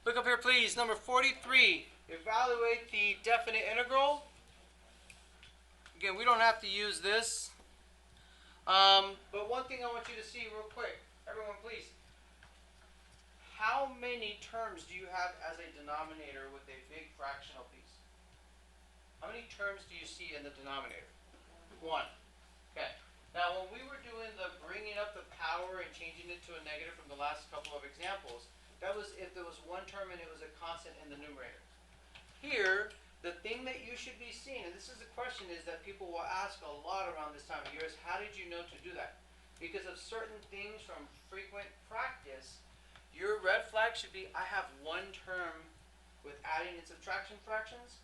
Look up here, please. Number 43. Evaluate the definite integral. Again, we don't have to use this. But one thing I want you to see real quick. Everyone, please. How many terms do you have as a denominator with a big fractional piece? How many terms do you see in the denominator? One. Okay. Now, when we were doing the bringing up the power and changing it to a negative from the last couple of examples, that was if there was one term and it was a constant in the numerator. Here, the thing that you should be seeing, and this is a question is that people will ask a lot around this time of year, is how did you know to do that? Because of certain things from frequent practice, your red flag should be, I have one term with adding and subtraction fractions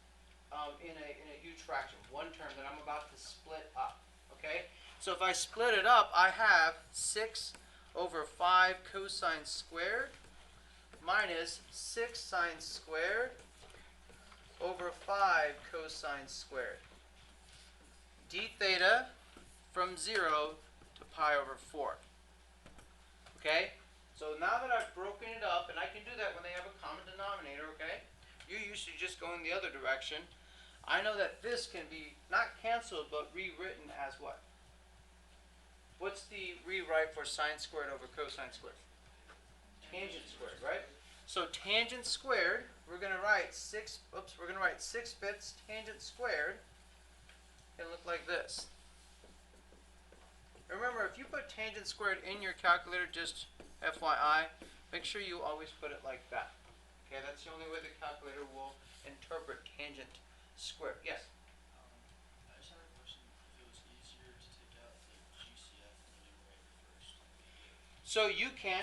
in a huge fraction. One term that I'm about to split up. Okay? So if I split it up, I have 6 over 5 cosine squared minus 6 sine squared over 5 cosine squared. D theta from 0 to pi over 4. Okay? So now that I've broken it up, and I can do that when they have a common denominator, okay? You're used to just going the other direction. I know that this can be not canceled, but rewritten as what? What's the rewrite for sine squared over cosine squared? Tangent squared, right? So tangent squared, we're going to write 6 fifths tangent squared. It'll look like this. Remember, if you put tangent squared in your calculator, just FYI, make sure you always put it like that. Okay, that's the only way the calculator will interpret tangent squared. Yes? I just had a question if it was easier to take out the GCF in the numerator first. So you can.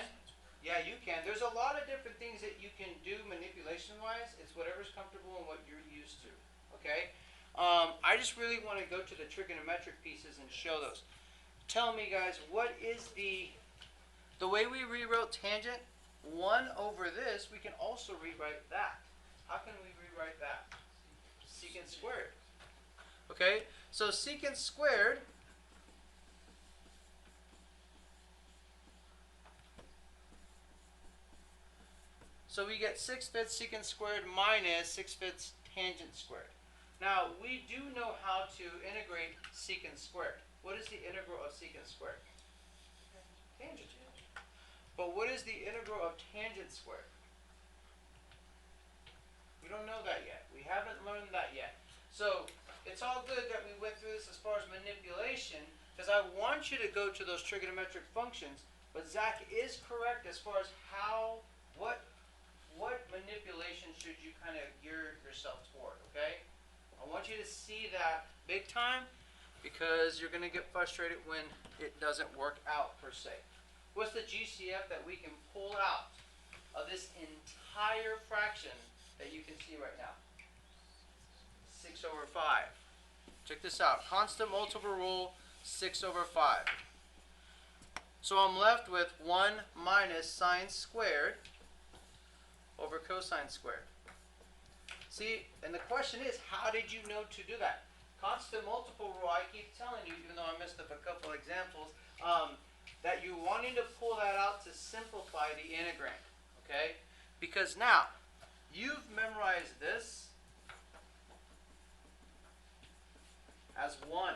Yeah, you can. There's a lot of different things that you can do manipulation-wise. It's whatever's comfortable and what you're used to. Okay? I just really want to go to the trigonometric pieces and show those. Tell me, guys, what is the way we rewrote tangent? 1 over this, we can also rewrite that. How can we rewrite that? Secant squared. Okay? So secant squared, so we get 6 fifths secant squared minus 6 fifths tangent squared. Now, we do know how to integrate secant squared. What is the integral of secant squared? Tangent. But what is the integral of tangent squared? We don't know that yet. We haven't learned that yet. So, it's all good that we went through this as far as manipulation, because I want you to go to those trigonometric functions, but Zach is correct as far as what manipulation should you kind of gear yourself toward, okay? I want you to see that big time, because you're going to get frustrated when it doesn't work out, per se. What's the GCF that we can pull out of this entire fraction that you can see right now? 6 over 5. Check this out. Constant multiple rule, 6 over 5. So I'm left with 1 minus sine squared over cosine squared. See, and the question is, how did you know to do that? Constant multiple rule, I keep telling you, even though I messed up a couple examples, that you're wanting to pull that out to simplify the integrand, okay? Because now, you've memorized this as 1.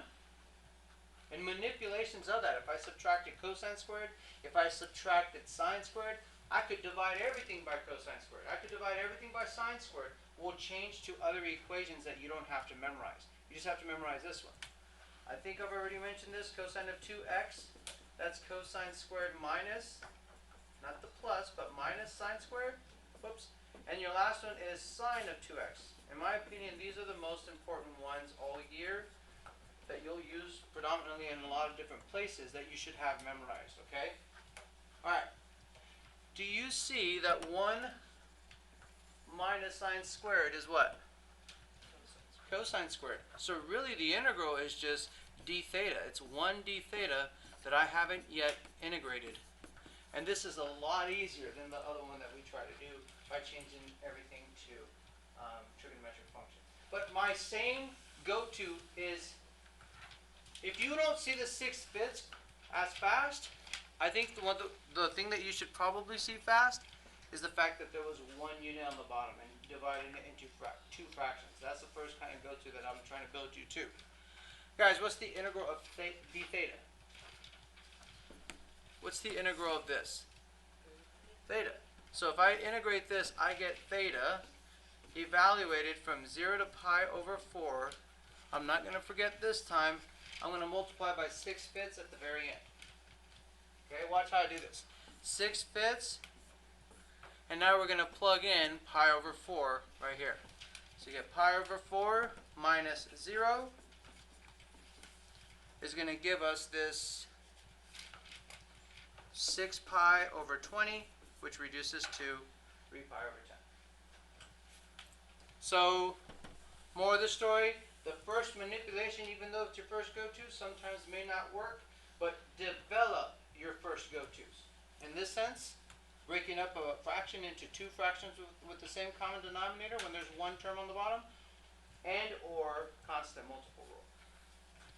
And manipulations of that, if I subtracted cosine squared, if I subtracted sine squared, I could divide everything by cosine squared. I could divide everything by sine squared. We'll change to other equations that you don't have to memorize. You just have to memorize this one. I think I've already mentioned this, cosine of 2x. That's cosine squared minus, not the plus, but minus sine squared. Whoops. And your last one is sine of 2x. In my opinion, these are the most important ones all year that you'll use predominantly in a lot of different places that you should have memorized, okay? Alright. Do you see that 1 minus sine squared is what? Cosine squared. So really the integral is just d theta. It's 1 d theta that I haven't yet integrated. And this is a lot easier than the other one that we try to do by changing everything to trigonometric function. But my same go-to is, if you don't see the 6 fifths as fast, I think the thing that you should probably see fast is the fact that there was one unit on the bottom and dividing it into two fractions. That's the first kind of go-to that I'm trying to build you to. Guys, what's the integral of d theta? What's the integral of this? Theta. So if I integrate this, I get theta evaluated from 0 to pi over 4. I'm not going to forget this time. I'm going to multiply by 6/5 at the very end. Okay, watch how I do this. 6/5, and now we're going to plug in pi over 4 right here. So you get pi over 4 minus 0 is going to give us this 6 pi over 20, which reduces to 3 pi over 10. So, more of the story, the first manipulation, even though it's your first go-to, sometimes may not work, but develop your first go-tos. In this sense, breaking up a fraction into two fractions with the same common denominator when there's one term on the bottom, and or